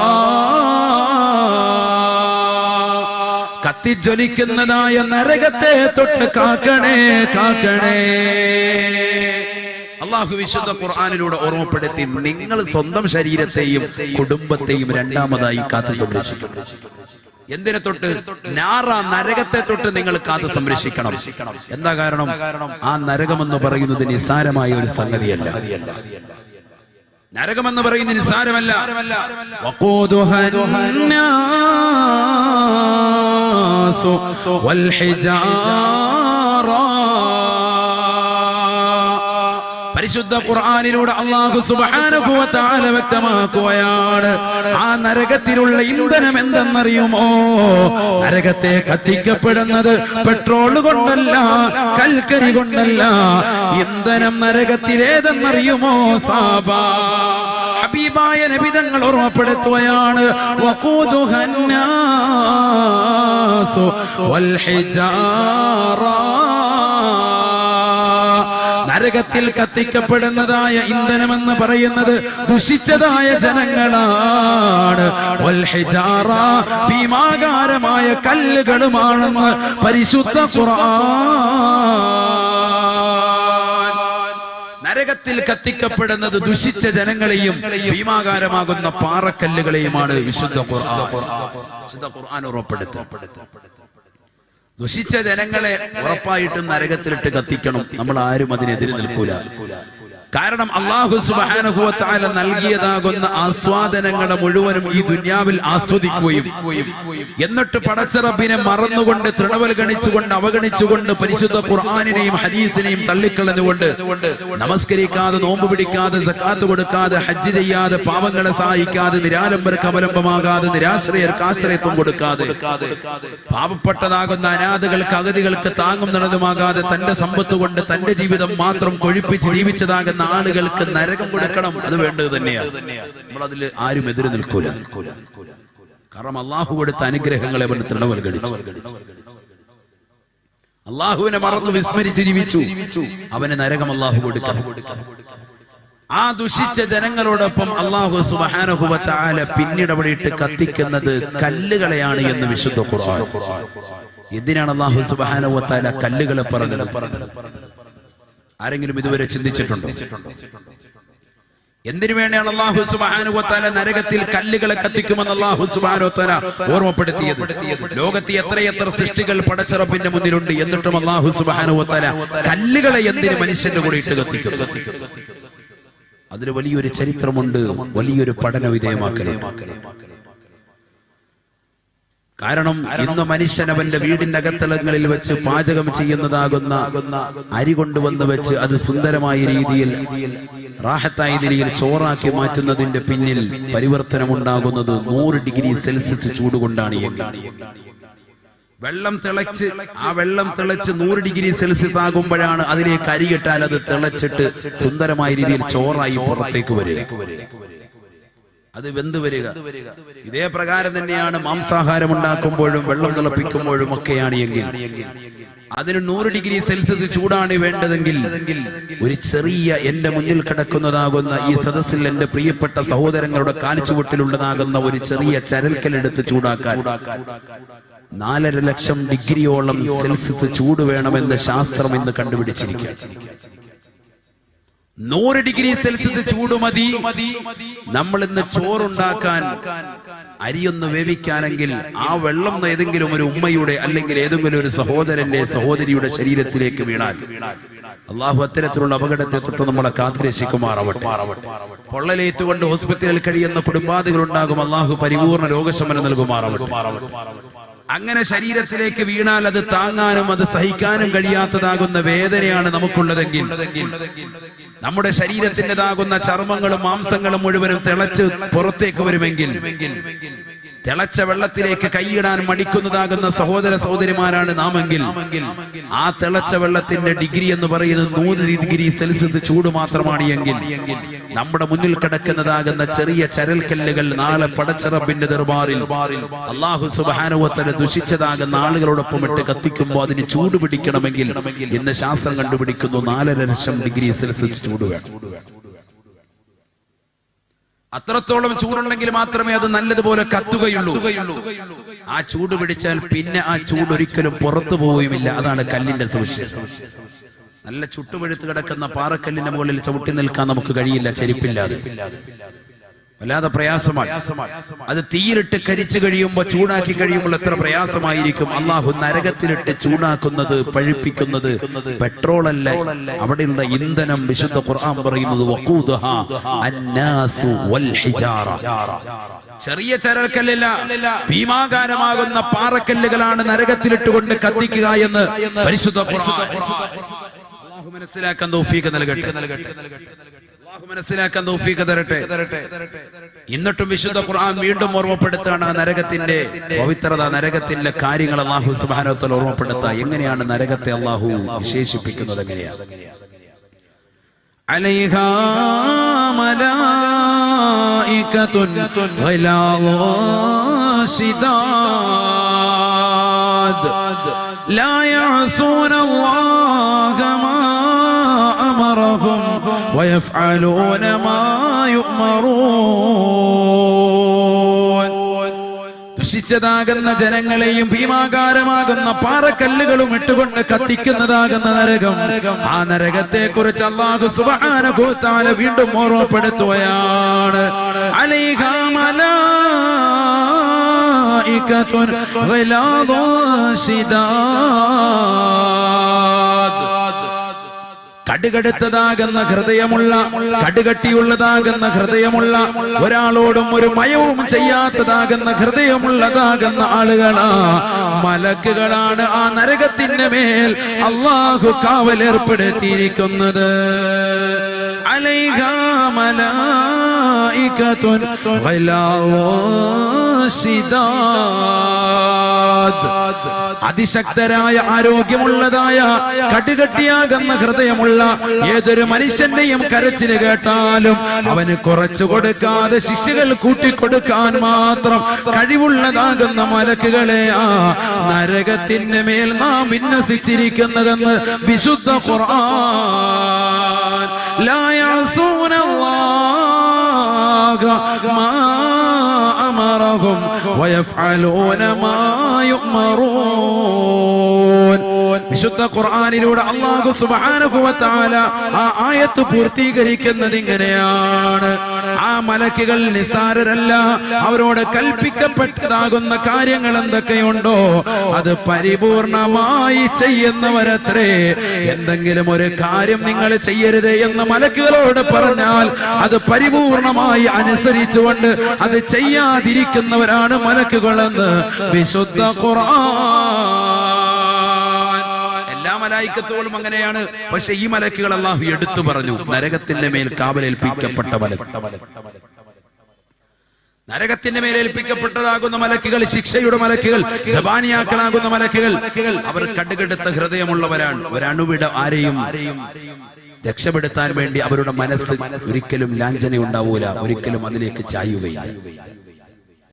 കത്തിജ്വലിക്കുന്നതായ നരകത്തെ തൊട്ട് കാക്കണേ, കാക്കണേ. അള്ളാഹു വിശുദ്ധ ഖുർആനിലൂടെ ഓർമ്മപ്പെടുത്തി, നിങ്ങൾ സ്വന്തം ശരീരത്തെയും കുടുംബത്തെയും രണ്ടാമതായി കാത്തു സംരക്ഷിക്കണം. എന്തിനെ തൊട്ട്? നാറ, നരകത്തെ തൊട്ട് നിങ്ങൾ കാത്തു സംരക്ഷിക്കണം. എന്താ കാരണം? ആ നരകമെന്ന് പറയുന്നത് നിസ്സാരമായ ഒരു സംഗതിയല്ല. നരകമെന്ന് പറയുന്നത് നിസ്സാരമല്ല. പരിശുദ്ധ ഖുർആനിലൂടെ അല്ലാഹു സുബ്ഹാനഹു വ തആല വ്യക്തമാക്കുകയാണ്. ആ നരകത്തിലുള്ള ഇന്ധനം എന്തെന്നറിയുമോ? നരകത്തെ കത്തിക്കപ്പെടുന്നത് പെട്രോൾ കൊണ്ടല്ല, കൽക്കരി കൊണ്ടല്ല. ഇന്ധനം നരകത്തിലേതെന്നറിയുമോ? സാബാ. ഹബീബായ നബി തങ്ങൾ ഓർമ്മപ്പെടുത്തുകയാണ്. വഖൂദുഹൻ നാസു വൽ ഹിജാറ. നരകത്തിൽ കത്തിക്കപ്പെടുന്നതായ ഇന്ധനമെന്ന് പറയുന്നത് ദുഷിച്ചതായ ജനങ്ങളാണ്. വൽ ഹിജാറ, ഭീമാകാരമായ കല്ലുകളുമാണെന്ന് പരിശുദ്ധ ഖുർആൻ. നരകത്തിൽ കത്തിക്കപ്പെടുന്നത് ദുഷിച്ച ജനങ്ങളെയും ഭീമാകാരമാകുന്ന പാറക്കല്ലുകളെയുമാണ് വിശുദ്ധ ഖുർആൻ ഉറപ്പെടുത്തും. ദുഷിച്ച ജനങ്ങളെ ഉറപ്പായിട്ടും നരകത്തിലിട്ട് കത്തിക്കണം. നമ്മൾ ആരും അതിനെതിരെ നിൽക്കൂല. കാരണം അല്ലാഹു സുബ്ഹാനഹു വ തആല നൽകിയതാകുന്ന ആസ്വാദനങ്ങളെ മുഴുവനും ഈ ദുനിയാവിൽ ആസ്വദിക്കുകയും എന്നിട്ട് പടച്ച റബ്ബിനെ മറന്നുകൊണ്ട്, തൃണവൽഗണിച്ചുകൊണ്ട്, അവഗണിച്ചുകൊണ്ട്, പരിശുദ്ധ ഖുർആനിനെയും ഹദീസിനെയും തള്ളിക്കളഞ്ഞുകൊണ്ട്, നമസ്കരിക്കാതെ, നോമ്പ് പിടിക്കാതെ, സക്കാത്ത് കൊടുക്കാതെ, ഹജ്ജ് ചെയ്യാതെ, പാവങ്ങളെ സഹായിക്കാതെ, നിരാലംബർക്ക് അവലംബമാകാതെ, നിരാശ്രയർക്ക് ആശ്രയത്വം കൊടുക്കാതെ, പാവപ്പെട്ടതാകുന്ന അനാഥകൾക്ക്, അഗതികൾക്ക് താങ്ങും നടന്നുമാകാതെ, തന്റെ സമ്പത്ത് കൊണ്ട് തന്റെ ജീവിതം മാത്രം കൊഴിപ്പിച്ച് ജീവിച്ചതാകുന്ന ആളുകൾക്ക് നരകം കൊടുക്കണം. അത് വേണ്ടത് തന്നെയാണ്. നമ്മൾ അതിൽ ആരും എതിര് നിൽക്കൂല. കാരണം അള്ളാഹു കൊടുത്ത അനുഗ്രഹങ്ങളെ അവൻ തൃണവൽഗണിച്ചു. അള്ളാഹുവിനെ മറന്നു വിസ്മരിച്ച് ജീവിച്ചു. അവന് നരകം അള്ളാഹു കൊടുക്കണം. ആ ദുഷിച്ച ജനങ്ങളോടൊപ്പം അല്ലാഹു സുബ്ഹാനഹു വ തആല പിന്നീട് അവിടെ ഇട്ട് കത്തിക്കുന്നത് കല്ലുകളെയാണ് എന്ന് വിശുദ്ധ ഖുർആൻ. എന്തിനാണ് അല്ലാഹു സുബ്ഹാനഹു വ തആല കല്ലുകളെ പറഞ്ഞത്? ആരെങ്കിലും ഇതുവരെ ചിന്തിച്ചിട്ടുണ്ടോ? എന്തിനു വേണ്ടിയാണ് അല്ലാഹു സുബ്ഹാനഹു വ തആല നരകത്തിൽ കല്ലുകളെ കത്തിക്കുമെന്ന് അല്ലാഹു സുബ്ഹാനഹു വ തആല ഓർമ്മപ്പെടുത്തിയത്? ലോകത്ത് എത്രയെത്ര സൃഷ്ടികൾ പടച്ച റബ്ബിന്റെ മുന്നിലുണ്ട്, എന്നിട്ടും അല്ലാഹു സുബ്ഹാനഹു വ തആല കല്ലുകളെ എന്തിന് മനുഷ്യന്റെ കൂടെ ഇട്ട് കത്തിക്കുന്നു? അതിന് വലിയൊരു ചരിത്രമുണ്ട്, വലിയൊരു പഠന വിധേയമാക്കലുണ്ട്. കാരണം ഇന്ന് മനുഷ്യൻ അവന്റെ വീടിന്റെ അകത്തളങ്ങളിൽ വെച്ച് പാചകം ചെയ്യുന്നതാകുന്ന അരി കൊണ്ടുവന്ന് വെച്ച് അത് സുന്ദരമായ രീതിയിൽ റാഹത്തായ രീതിയിൽ ചോറാക്കി മാറ്റുന്നതിന്റെ പിന്നിൽ പരിവർത്തനമുണ്ടാകുന്നത് 100 ഡിഗ്രി സെൽഷ്യസ് ചൂടുകൊണ്ടാണ്. വെള്ളം തിളച്ച് 100 ഡിഗ്രി സെൽഷ്യസ് ആകുമ്പോഴാണ് അതിലേക്ക് അരിയിട്ടാൽ അത് തിളച്ചിട്ട് സുന്ദരമായ രീതിയിൽ ചോറായി പുറത്തേക്ക് വരിക, അത് വെന്ത് വരിക. ഇതേ പ്രകാരം തന്നെയാണ് മാംസാഹാരം ഉണ്ടാക്കുമ്പോഴും വെള്ളം തിളപ്പിക്കുമ്പോഴും ഒക്കെയാണ് എങ്കിൽ അതിന് 100 ഡിഗ്രി സെൽഷ്യസ് ചൂടാണ് വേണ്ടതെങ്കിൽ ഒരു ചെറിയ എന്റെ മുന്നിൽ കിടക്കുന്നതാകുന്ന ഈ സദസ്സിൽ എന്റെ പ്രിയപ്പെട്ട സഹോദരങ്ങളുടെ കാൽച്ചുവട്ടിലുള്ളതാകുന്ന ഒരു ചെറിയ ചരൽക്കലെടുത്ത് ചൂടാക്കാൻ 4.5 ലക്ഷം ഡിഗ്രിയോളം സെൽഷ്യസ് ചൂട് വേണമെന്ന് ശാസ്ത്രം ഇന്ന് കണ്ടുപിടിച്ചിരിക്കുക. 100 ഡിഗ്രി സെൽഷ്യസ് ചൂട് മതി നമ്മൾ ഇന്ന് ചോറുണ്ടാക്കാൻ, അരിയൊന്ന് വേവിക്കാനെങ്കിൽ ആ വെള്ളം ഏതെങ്കിലും ഒരു ഉമ്മയുടെ അല്ലെങ്കിൽ ഏതെങ്കിലും ഒരു സഹോദരന്റെ സഹോദരിയുടെ ശരീരത്തിലേക്ക് വീണാൽ അള്ളാഹു അത്തരത്തിലുള്ള അപകടത്തെ തൊട്ട് നമ്മളെ കാത്തുരക്ഷിക്കുമാറാവട്ടെ. പൊള്ളലേറ്റുകൊണ്ട് ഹോസ്പിറ്റലിൽ കഴിയുന്ന കുടുംബാദികൾ ഉണ്ടാകും, അള്ളാഹു പരിപൂർണ രോഗശമനം നൽകുമാറാവട്ടെ. അങ്ങനെ ശരീരത്തിലേക്ക് വീണാൽ അത് താങ്ങാനും അത് സഹിക്കാനും കഴിയാത്തതാകുന്ന വേദനയാണ് നമുക്കുള്ളതെങ്കിൽ നമ്മുടെ ശരീരത്തിൻ്റെതാകുന്ന ചർമ്മങ്ങളും മാംസങ്ങളും മുഴുവനും തിളച്ച് പുറത്തേക്ക് വരുമെങ്കിൽ തിളച്ച വെള്ളത്തിലേക്ക് കൈയിടാൻ മടിക്കുന്നതാകുന്ന സഹോദര സഹോദരിമാരാണ് നാമെങ്കിൽ ആ തിളച്ച വെള്ളത്തിന്റെ ഡിഗ്രി എന്ന് പറയുന്നത് 100 ഡിഗ്രി സെൽഷ്യസ് ചൂട് മാത്രമാണ് എങ്കിൽ നമ്മുടെ മുന്നിൽ കിടക്കുന്നതാകുന്ന ചെറിയ ചരൽക്കല്ലുകൾ നാളെ പടച്ച റബ്ബിന്റെ ദർബാറിൽ അല്ലാഹു സുബ്ഹാനഹു വ തആല ദുഷിച്ചതാകുന്ന ആളുകളോടൊപ്പം ഇട്ട് കത്തിക്കുമ്പോൾ അതിന് ചൂട് പിടിക്കണമെങ്കിൽ ഇന്ന് ശാസ്ത്രം കണ്ടുപിടിക്കുന്നു 4.5 ലക്ഷം ഡിഗ്രി സെൽഷ്യസ് ചൂട് വേണം. അത്രത്തോളം ചൂടുണ്ടെങ്കിൽ മാത്രമേ അത് നല്ലതുപോലെ കത്തുകയുള്ളൂ. ആ ചൂട് പിടിച്ചാൽ പിന്നെ ആ ചൂട് ഒരിക്കലും പുറത്തു പോവുകയുമില്ല. അതാണ് കല്ലിന്റെ സവിശേഷത. നല്ല ചുട്ടുപഴുത്ത് കിടക്കുന്ന പാറക്കല്ലിന്റെ മുകളിൽ ചവിട്ടി നിൽക്കാൻ നമുക്ക് കഴിയില്ല, ചെരുപ്പില്ലാതെ. വല്ലാതെ പ്രയാസമാണ്. അത് തീയിലിട്ട് കരിച്ചു കഴിയുമ്പോൾ, ചൂടാക്കി കഴിയുമ്പോൾ എത്ര പ്രയാസമായിരിക്കും. അള്ളാഹു നരകത്തിലിട്ട് ചൂടാക്കുന്നത്, പഴുപ്പിക്കുന്നത് പെട്രോളല്ല, അവിടെയുള്ള ഇന്ധനം. വിശുദ്ധ ഖുർആൻ പറയുന്നത് വഖൂദഹാ അന്നാസു വൽ ഹിജാറ. ചെറിയ ചരൽക്കല്ലല്ല, ഭീമാകാരമാകുന്ന പാറക്കല്ലുകളാണ് നരകത്തിലിട്ടുകൊണ്ട് കത്തിക്കുക എന്ന് പരിശുദ്ധ ഖുർആൻ. അല്ലാഹു മനസ്സിലാക്കാൻ തൗഫീഖ് നൽകട്ടെ. മനസ്സിലാക്കാൻ തൗഫീഖ് തരട്ടെ. എന്നിട്ടും വിശുദ്ധ ഖുർആൻ വീണ്ടും ഓർമ്മപ്പെടുത്താണ് നരകത്തിന്റെ പവിത്രത, നരകത്തിന്റെ കാര്യങ്ങൾ അല്ലാഹു സുബ്ഹാനഹു വ തആല ഓർമ്മപ്പെടുത്തുക. എങ്ങനെയാണ് നരകത്തെ അല്ലാഹു വിശേഷിപ്പിക്കുന്നത്? എങ്ങനെയാണ്? അലൈഹാ മലായികത്തുൻ ഗലാദുൻ ശിദാദ് ലാ യഅസൂനല്ലാഹ മാ അമറഹും വയഫ്അലൂന മാ യുഅ്മറൂൻ. ദുഷിച്ചതാകുന്ന ജനങ്ങളെയും ഭീമാകാരമാകുന്ന പാറക്കല്ലുകളും ഇട്ടുകൊണ്ട് കത്തിക്കുന്നതാകുന്ന നരകം, ആ നരകത്തെ കുറിച്ച് അല്ലാഹു സുബ്ഹാനഹു വ തആല വീണ്ടും ഓർമ്മപ്പെടുത്തുകയാണ്. അലൈഹാ മലായികത്തുൻ ഗലാദുൻ ശിദാദ്. കടുകടുത്തതാകുന്ന ഹൃദയമുള്ള, കടുകട്ടിയുള്ളതാകുന്ന ഹൃദയമുള്ള, ഒരാളോടും ഒരു മയവും ചെയ്യാത്തതാകുന്ന ഹൃദയമുള്ളതാകുന്ന ആളുകളാ മലക്കുകളാണ് ആ നരകത്തിന്റെ മേൽ അല്ലാഹു കാവലേർപ്പെടുത്തിയിരിക്കുന്നത്. അലൈഹാ മലായികത്തുൻ ഗലാദുൻ ശിദാദ്. അതിശക്തരായ, ആരോഗ്യമുള്ളതായ, കടുകട്ടിയാകുന്ന ഹൃദയമുള്ള ഏതൊരു മനുഷ്യന്റെയും കരച്ചില് കേട്ടാലും അവന് കുറച്ചു കൊടുക്കാതെ ശിക്ഷകൾ കൂട്ടിക്കൊടുക്കാൻ മാത്രം കഴിവുള്ളതാകുന്ന മലക്കുകളെ ആ നരകത്തിന്റെ മേൽ നാം വിന്യസിച്ചിരിക്കുന്നതെന്ന് വിശുദ്ധ ഖുർആൻ. ലാ യഅസൂനല്ലാഹ മാ അമറഹും വയഫ്അലൂന മാ യുഅ്മറൂൻ. വിശുദ്ധ ഖുർആനിലൂടെ അല്ലാഹു സുബ്ഹാനഹു വ തആല ആ ആയത്ത് പൂർത്തീകരിക്കുന്നത് ഇങ്ങനെയാണ്. ആ മലക്കുകൾ നിസ്സാരരല്ല. അവരോട് കൽപ്പിക്കപ്പെട്ടതാകുന്ന കാര്യങ്ങൾ എന്തൊക്കെയുണ്ടോ അത് പരിപൂർണമായി ചെയ്യുന്നവരത്രേ. എന്തെങ്കിലും ഒരു കാര്യം നിങ്ങൾ ചെയ്യരുത് എന്ന് മലക്കുകളോട് പറഞ്ഞാൽ അത് പരിപൂർണമായി അനുസരിച്ചുകൊണ്ട് അത് ചെയ്യാതിരിക്കുന്നവരാണ് മലക്കുകളെന്ന് വിശുദ്ധ ഖുർആൻ. എല്ലാ മലായിക്കത്തുകളും അങ്ങനെയാണ്. പക്ഷെ ഈ മലക്കുകൾ അല്ലാഹു എടുത്തു പറഞ്ഞു, നരകത്തിന്റെ മേൽ കാവലേൽപ്പിക്കപ്പെട്ട മലക്ക്. നരകത്തിന്റെ മേൽ ഏൽപ്പിക്കപ്പെട്ടതാകുന്ന മലക്കുകൾ, ശിക്ഷയുടെ മലക്കുകൾ, സബാനിയാക്കളാകുന്ന മലക്കുകൾ, അവർ കടുകെടുത്ത ഹൃദയമുള്ളവരാണ്. ഒരണുവിട ആരെയും രക്ഷപ്പെടുത്താൻ വേണ്ടി അവരുടെ മനസ്സ് ഒരിക്കലും ലാഞ്ചന ഉണ്ടാവൂല, ഒരിക്കലും അതിലേക്ക് ചായുകയില്ല.